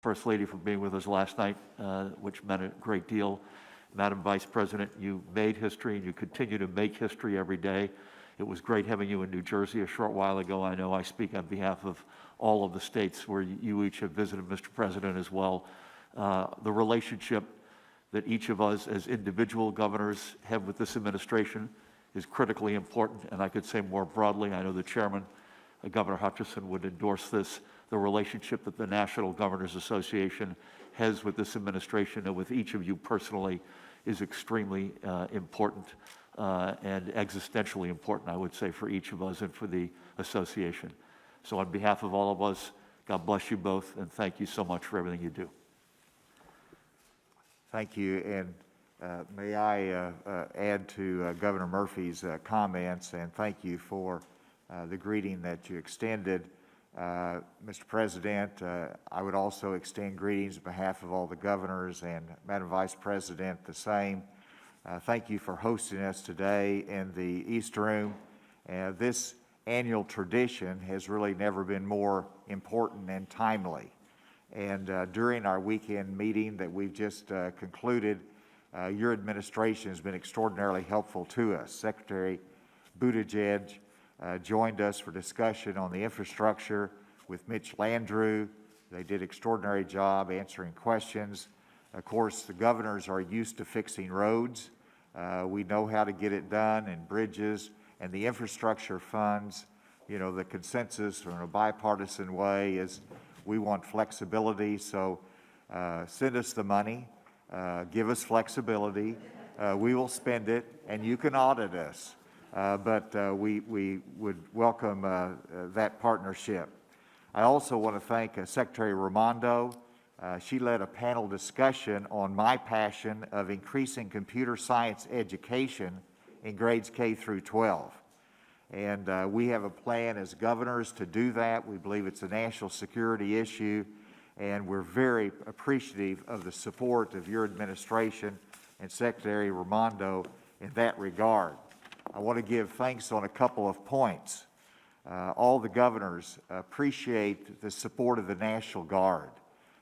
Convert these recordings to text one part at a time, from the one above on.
First Lady for being with us last night, which meant a great deal. Madam Vice President, you made history and you continue to make history every day. It was great having you in New Jersey a short while ago. I know I speak on behalf of all of the states where you each have visited, Mr. President, as well. The relationship that each of us as individual governors have with this administration is critically important, and I could say more broadly, I know the chairman, Governor Hutchinson, would endorse this. The relationship that the National Governors Association has with this administration and with each of you personally is extremely important and existentially important, I would say, for each of us and for the association. So on behalf of all of us, God bless you both, and thank you so much for everything you do. Thank you, and may I add to Governor Murphy's comments, and thank you for the greeting that you extended. Mr. President, I would also extend greetings on behalf of all the governors, and Madam Vice President, the same. Thank you for hosting us today in the East Room. This annual tradition has really never been more important and timely. And during our weekend meeting that we've just concluded, your administration has been extraordinarily helpful to us. Secretary Buttigieg joined us for discussion on the infrastructure with Mitch Landrieu. They did an extraordinary job answering questions. Of course, the governors are used to fixing roads. We know how to get it done, and bridges and the infrastructure funds. You know, the consensus in a bipartisan way is we want flexibility, so send us the money, give us flexibility, we will spend it, and you can audit us. But we would welcome that partnership. I also want to thank Secretary Raimondo. She led a panel discussion on my passion of increasing computer science education in grades K through 12. And we have a plan as governors to do that. We believe it's a national security issue, and we're very appreciative of the support of your administration and Secretary Raimondo in that regard. I want to give thanks on a couple of points. All the governors appreciate the support of the National Guard.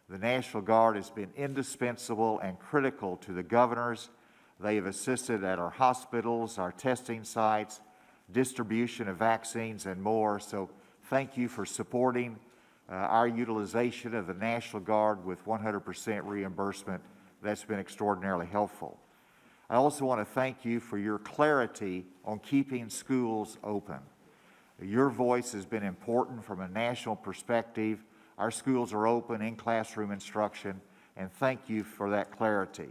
The National Guard has been indispensable and critical to the governors. They have assisted at our hospitals, our testing sites, distribution of vaccines, and more. So thank you for supporting our utilization of the National Guard with 100% reimbursement. That's been extraordinarily helpful. I also want to thank you for your clarity on keeping schools open. Your voice has been important from a national perspective. Our schools are open in classroom instruction, and thank you for that clarity.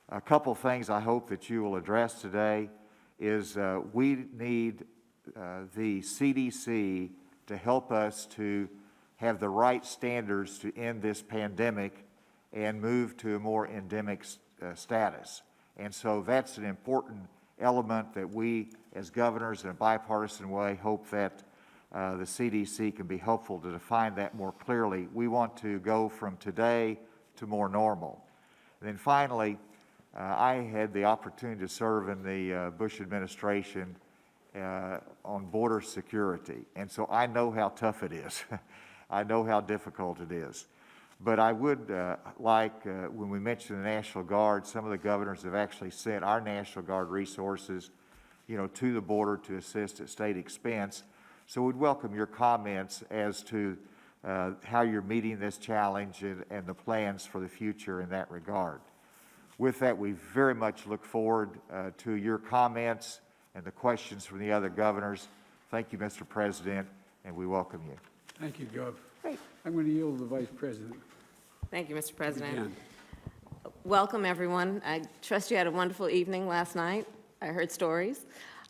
A couple things I hope that you will address today is we need the CDC to help us to have the right standards to end this pandemic and move to a more endemic status. And so that's an important element that we, as governors, in a bipartisan way, hope that the CDC can be helpful to define that more clearly. We want to go from today to more normal. And then finally, I had the opportunity to serve in the Bush administration on border security. And so I know how tough it is. I know how difficult it is. But I would when we mentioned the National Guard, some of the governors have actually sent our National Guard resources, to the border to assist at state expense. So we'd welcome your comments as to how you're meeting this challenge and the plans for the future in that regard. With that, we very much look forward to your comments and the questions from the other governors. Thank you, Mr. President, and we welcome you. Thank you, Gov. Great. I'm going to yield to the Vice President. Thank you, Mr. President. Again. Welcome, everyone. I trust you had a wonderful evening last night. I heard stories.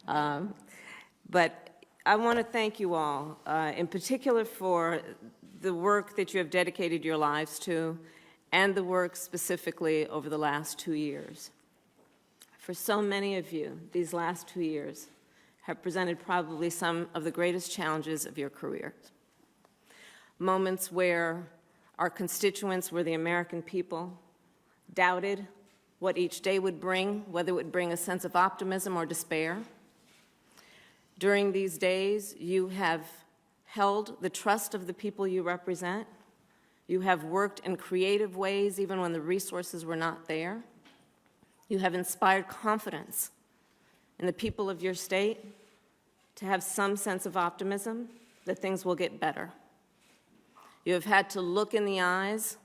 But I want to thank you all, in particular for the work that you have dedicated your lives to and the work specifically over the last 2 years. For so many of you, these last 2 years have presented probably some of the greatest challenges of your careers. Moments where our constituents, where the American people, doubted what each day would bring, whether it would bring a sense of optimism or despair. During these days, you have held the trust of the people you represent. You have worked in creative ways even when the resources were not there. You have inspired confidence in the people of your state to have some sense of optimism that things will get better. You have had to look in the eyes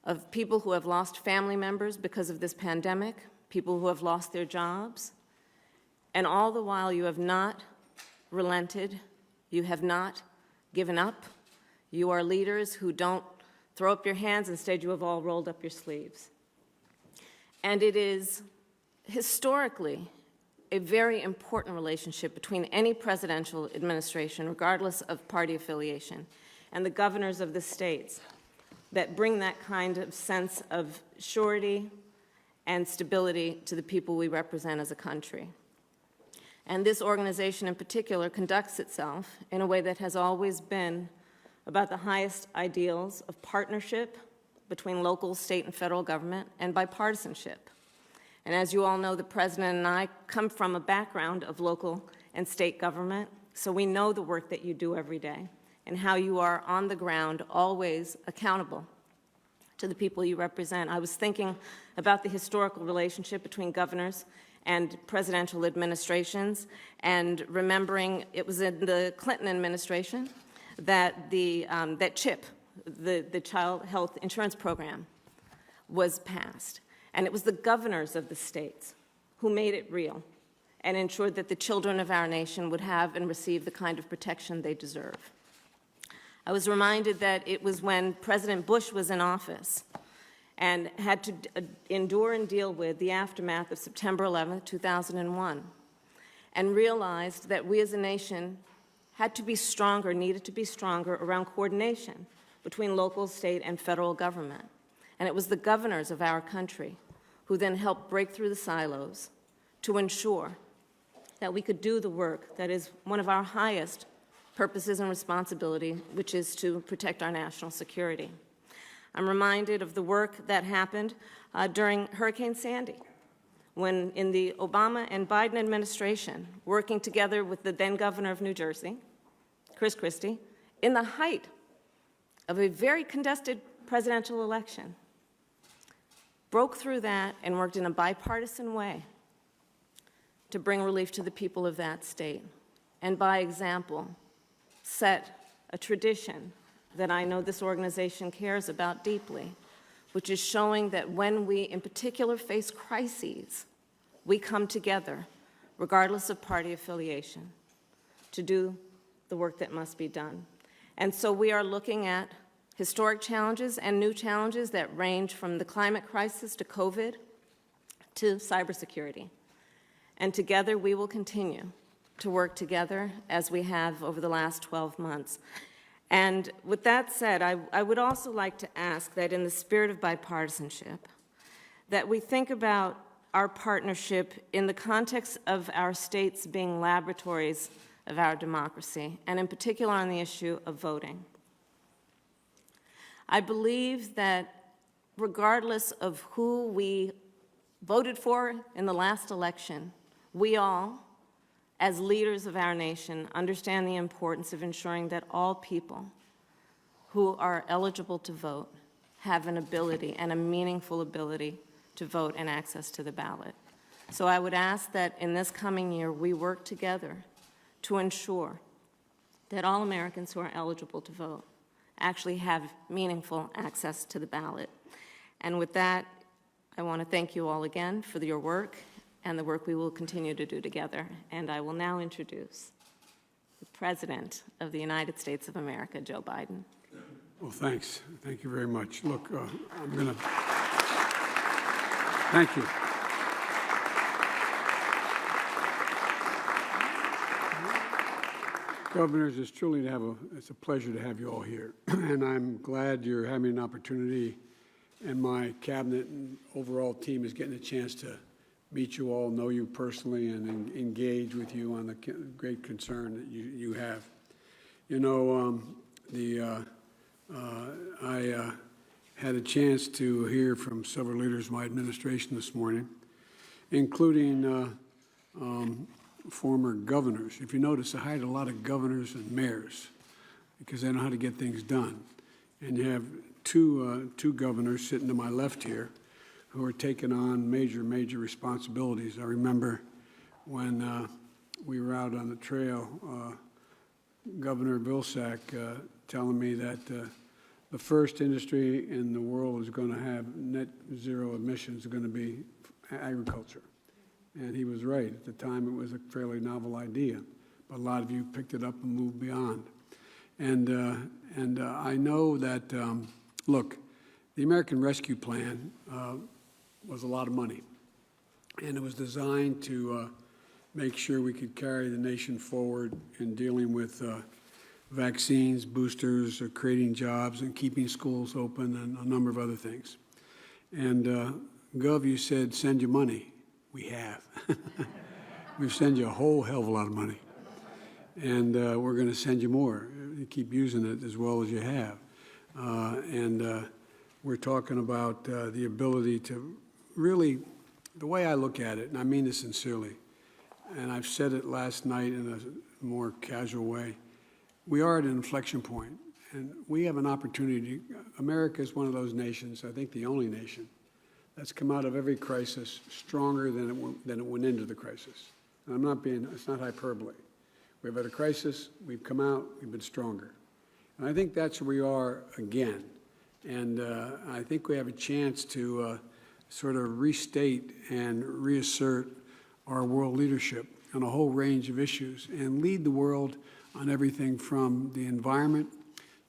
of people who have lost family members because of this pandemic, people who have lost their jobs, and all the while you have not relented, you have not given up. You are leaders who don't throw up your hands, instead you have all rolled up your sleeves. And it is historically a very important relationship between any presidential administration, regardless of party affiliation, and the governors of the states that bring that kind of sense of surety and stability to the people we represent as a country. And this organization in particular conducts itself in a way that has always been about the highest ideals of partnership between local, state, and federal government, and bipartisanship. And as you all know, the President and I come from a background of local and state government, so we know the work that you do every day and how you are on the ground always accountable to the people you represent. I was thinking about the historical relationship between governors and presidential administrations, and remembering it was in the Clinton administration that that CHIP, the Child Health Insurance Program, was passed. And it was the governors of the states who made it real and ensured that the children of our nation would have and receive the kind of protection they deserve. I was reminded that it was when President Bush was in office and had to endure and deal with the aftermath of September 11, 2001, and realized that we as a nation had to be stronger, needed to be stronger around coordination between local, state, and federal government. And it was the governors of our country who then helped break through the silos to ensure that we could do the work that is one of our highest purposes and responsibility, which is to protect our national security. I'm reminded of the work that happened during Hurricane Sandy, when in the Obama and Biden administration, working together with the then governor of New Jersey, Chris Christie, in the height of a very contested presidential election, broke through that and worked in a bipartisan way to bring relief to the people of that state, and by example, set a tradition that I know this organization cares about deeply, which is showing that when we in particular face crises, we come together, regardless of party affiliation, to do the work that must be done. And so we are looking at historic challenges and new challenges that range from the climate crisis to COVID to cybersecurity. And together we will continue to work together as we have over the last 12 months. And with that said, I would also like to ask that in the spirit of bipartisanship, that we think about our partnership in the context of our states being laboratories of our democracy, and in particular on the issue of voting. I believe that regardless of who we voted for in the last election, we all, as leaders of our nation, understand the importance of ensuring that all people who are eligible to vote have an ability and a meaningful ability to vote and access to the ballot. So I would ask that in this coming year we work together to ensure that all Americans who are eligible to vote actually have meaningful access to the ballot. And with that, I want to thank you all again for your work and the work we will continue to do together. And I will now introduce the President of the United States of America, Joe Biden. Well, thanks. Thank you very much. Look, I'm going to thank you. Governors, it's a pleasure to have you all here. And I'm glad you're having an opportunity, and my cabinet and overall team is getting a chance to meet you all, know you personally, and engage with you on the great concern that you have. You know, I had a chance to hear from several leaders of my administration this morning, including former governors. If you notice, I hired a lot of governors and mayors because they know how to get things done. And you have two governors sitting to my left here who are taking on major responsibilities. I remember when we were out on the trail, Governor Vilsack telling me that the first industry in the world is going to have net zero emissions are going to be agriculture. And he was right. At the time, it was a fairly novel idea, but a lot of you picked it up and moved beyond. And I know that, look, the American Rescue Plan was a lot of money, and it was designed to make sure we could carry the nation forward in dealing with vaccines, boosters, creating jobs, and keeping schools open, and a number of other things. And Gov, you said, send you money. We have. We've sent you a whole hell of a lot of money. And we're going to send you more. You keep using it as well as you have. We're talking about the ability to really, the way I look at it, and I mean this sincerely, and I've said it last night in a more casual way, we are at an inflection point, and we have an opportunity. America is one of those nations, I think the only nation, that's come out of every crisis stronger than it went into the crisis. And I'm not being, it's not hyperbole. We've had a crisis, we've come out, we've been stronger. And I think that's where we are again. And I think we have a chance to sort of restate and reassert our world leadership on a whole range of issues and lead the world on everything from the environment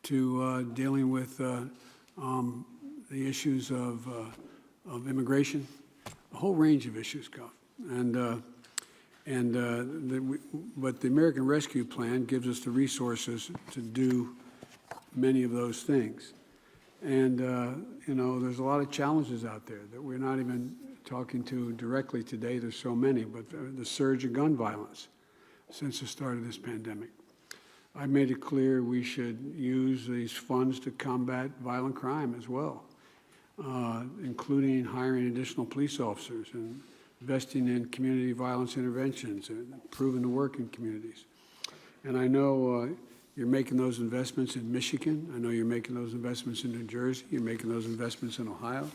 to dealing with the issues of immigration, a whole range of issues, Gov. But the American Rescue Plan gives us the resources to do many of those things. And, you know, there's a lot of challenges out there that we're not even talking to directly today. There's so many, but the surge of gun violence since the start of this pandemic. I made it clear we should use these funds to combat violent crime as well, including hiring additional police officers and investing in community violence interventions and improving the work in communities. And I know you're making those investments in Michigan. I know you're making those investments in New Jersey. You're making those investments in Ohio.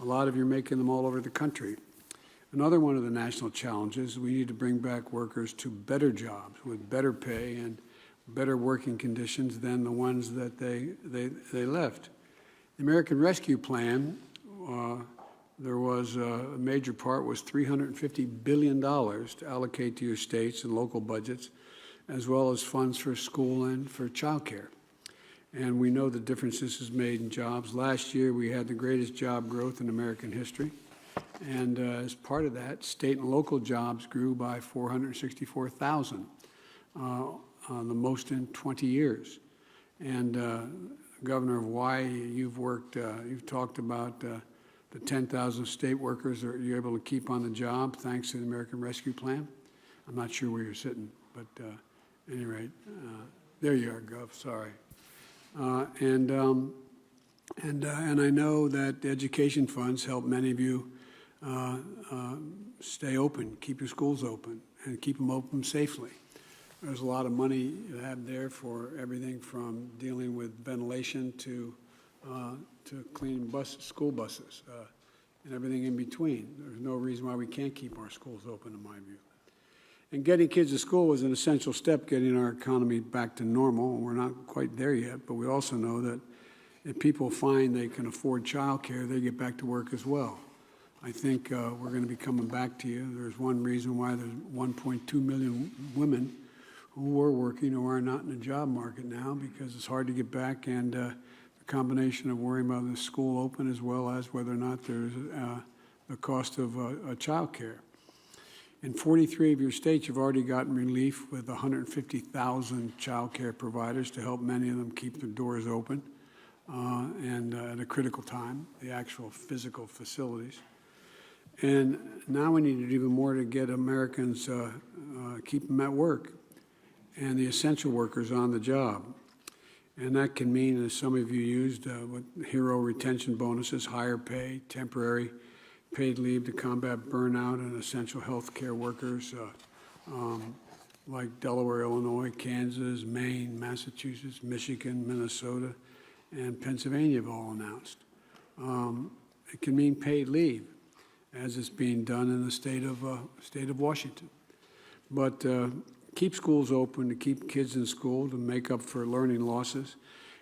A lot of you are making them all over the country. Another one of the national challenges, we need to bring back workers to better jobs with better pay and better working conditions than the ones that they left. The American Rescue Plan, there was a major part was $350 billion to allocate to your states and local budgets, as well as funds for school and for child care. And we know the difference this has made in jobs. Last year, we had the greatest job growth in American history. And as part of that, state and local jobs grew by 464,000, the most in 20 years. And Governor of Hawaii, you've talked about the 10,000 state workers that you're able to keep on the job thanks to the American Rescue Plan. I'm not sure where you're sitting, but at any rate, there you are, Gov, sorry. And I know that the education funds help many of you stay open, keep your schools open, and keep them open safely. There's a lot of money you have there for everything from dealing with ventilation to cleaning school buses and everything in between. There's no reason why we can't keep our schools open, in my view. And getting kids to school was an essential step getting our economy back to normal. We're not quite there yet, but we also know that if people find they can afford child care, they get back to work as well. I think we're going to be coming back to you. There's one reason why there's 1.2 million women who were working who are not in the job market now, because it's hard to get back, and the combination of worrying about the school open as well as whether or not there's the cost of child care. In 43 of your states, you've already gotten relief with 150,000 child care providers to help many of them keep their doors open and at a critical time, the actual physical facilities. And now we need to do even more to get Americans, keep them at work and the essential workers on the job. And that can mean, as some of you used, with hero retention bonuses, higher pay, temporary paid leave to combat burnout and essential health care workers like Delaware, Illinois, Kansas, Maine, Massachusetts, Michigan, Minnesota, and Pennsylvania have all announced. It can mean paid leave, as it's being done in the state of Washington. But keep schools open, to keep kids in school, to make up for learning losses.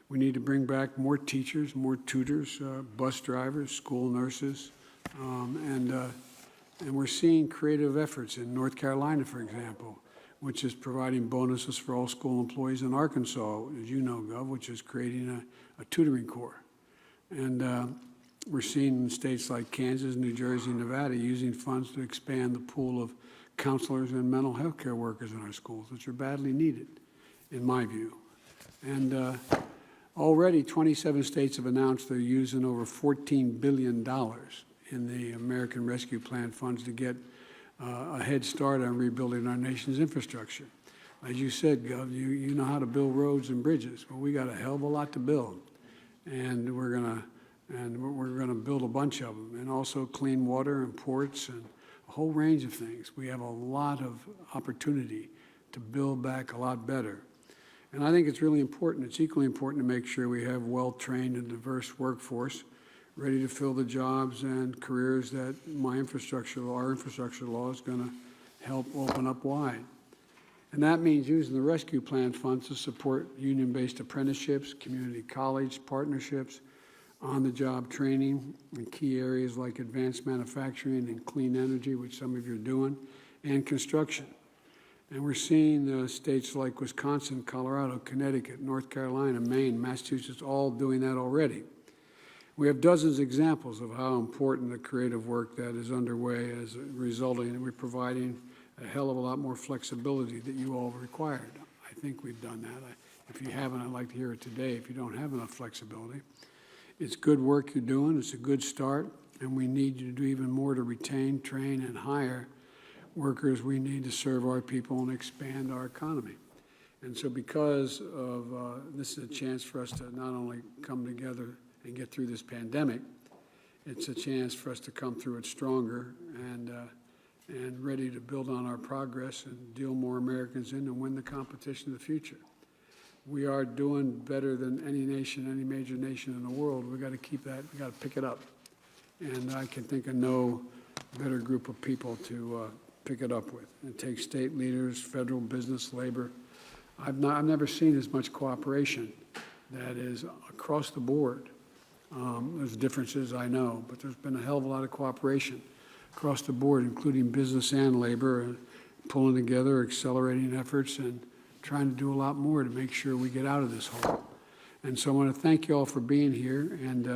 We need to bring back more teachers, more tutors, bus drivers, school nurses, and we're seeing creative efforts in North Carolina, for example, which is providing bonuses for all school employees, in Arkansas, as you know, Gov, which is creating a tutoring corps. And we're seeing in states like Kansas, New Jersey, and Nevada using funds to expand the pool of counselors and mental health care workers in our schools, which are badly needed, in my view. And already 27 states have announced they're using over $14 billion in the American Rescue Plan funds to get a head start on rebuilding our nation's infrastructure. As you said, Gov, you know how to build roads and bridges. Well, we got a hell of a lot to build, and we're gonna build a bunch of them, and also clean water and ports and a whole range of things. We have a lot of opportunity to build back a lot better. And I think it's really important, it's equally important to make sure we have well-trained and diverse workforce ready to fill the jobs and careers that our infrastructure law is going to help open up wide. And that means using the rescue plan funds to support union-based apprenticeships, community college partnerships, on-the-job training in key areas like advanced manufacturing and clean energy, which some of you are doing, and construction. And we're seeing states like Wisconsin, Colorado, Connecticut, North Carolina, Maine, Massachusetts, all doing that already. We have dozens of examples of how important the creative work that is underway is resulting, and we're providing a hell of a lot more flexibility that you all required. I think we've done that. If you haven't, I'd like to hear it today if you don't have enough flexibility. It's good work you're doing. It's a good start, and we need you to do even more to retain, train, and hire workers we need to serve our people and expand our economy. And so because of this is a chance for us to not only come together and get through this pandemic, it's a chance for us to come through it stronger and ready to build on our progress and deal more Americans in and win the competition of the future. We are doing better than any nation, any major nation in the world. We've got to keep that, we've got to pick it up. And I can think of no better group of people to pick it up with. It takes state leaders, federal business, labor. I've never seen as much cooperation that is across the board. There's differences, I know, but there's been a hell of a lot of cooperation across the board, including business and labor, pulling together, accelerating efforts, and trying to do a lot more to make sure we get out of this hole. And so I want to thank you all for being here. And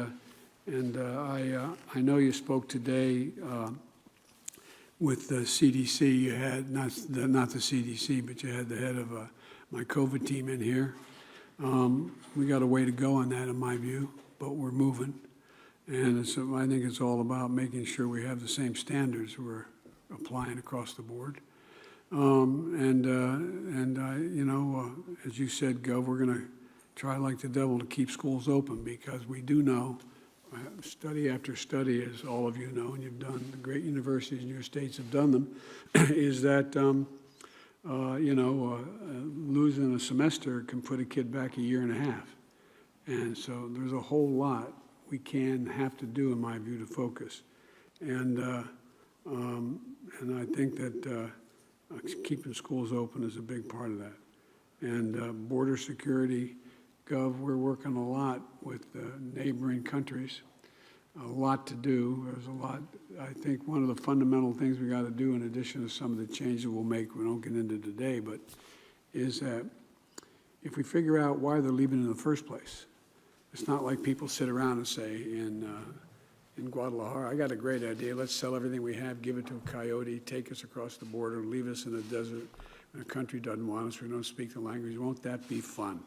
I know you spoke today with the CDC. You had not the CDC, but you had the head of my COVID team in here. We got a way to go on that, in my view, but we're moving. And I think it's all about making sure we have the same standards we're applying across the board. As you said, Gov, we're going to try like the devil to keep schools open, because we do know, study after study, as all of you know, and you've done, the great universities in your states have done them, is that, losing a semester can put a kid back a year and a half. And so there's a whole lot we can have to do, in my view, to focus. And I think that keeping schools open is a big part of that. And border security, Gov, we're working a lot with neighboring countries. A lot to do. There's a lot. I think one of the fundamental things we got to do, in addition to some of the changes we'll make, we don't get into today, but is that if we figure out why they're leaving in the first place, it's not like people sit around and say in Guadalajara, I got a great idea. Let's sell everything we have, give it to a coyote, take us across the border, leave us in a desert. When a country doesn't want us, we don't speak the language. Won't that be fun?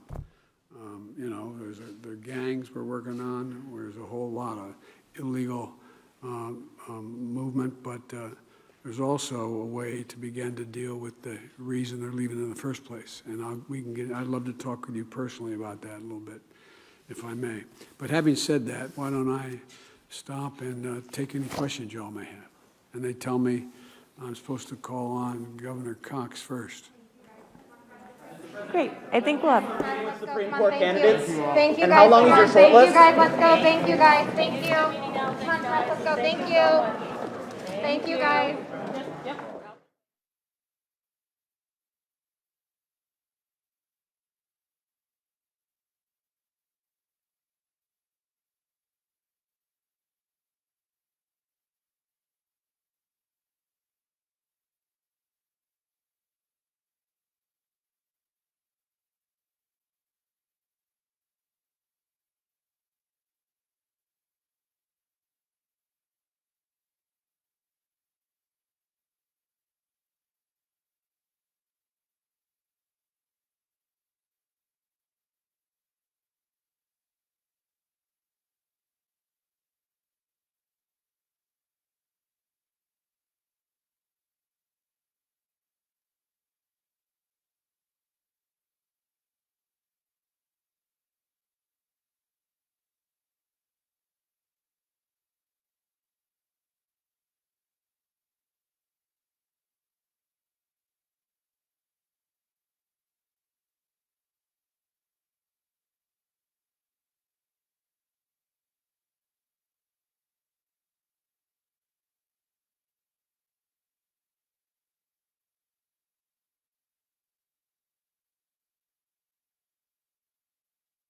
There are gangs we're working on. There's a whole lot of illegal movement, but there's also a way to begin to deal with the reason they're leaving in the first place. And I'd love to talk with you personally about that a little bit, if I may. But having said that, why don't I stop and take any questions y'all may have? And they tell me I'm supposed to call on Governor Cox first. Great. I think we'll have. Supreme Court candidates. Thank you And guys. how long is your Thank short you guys. Let's go. Thank you guys. Thank you. Come on, let's go. Thank you. Thank you guys.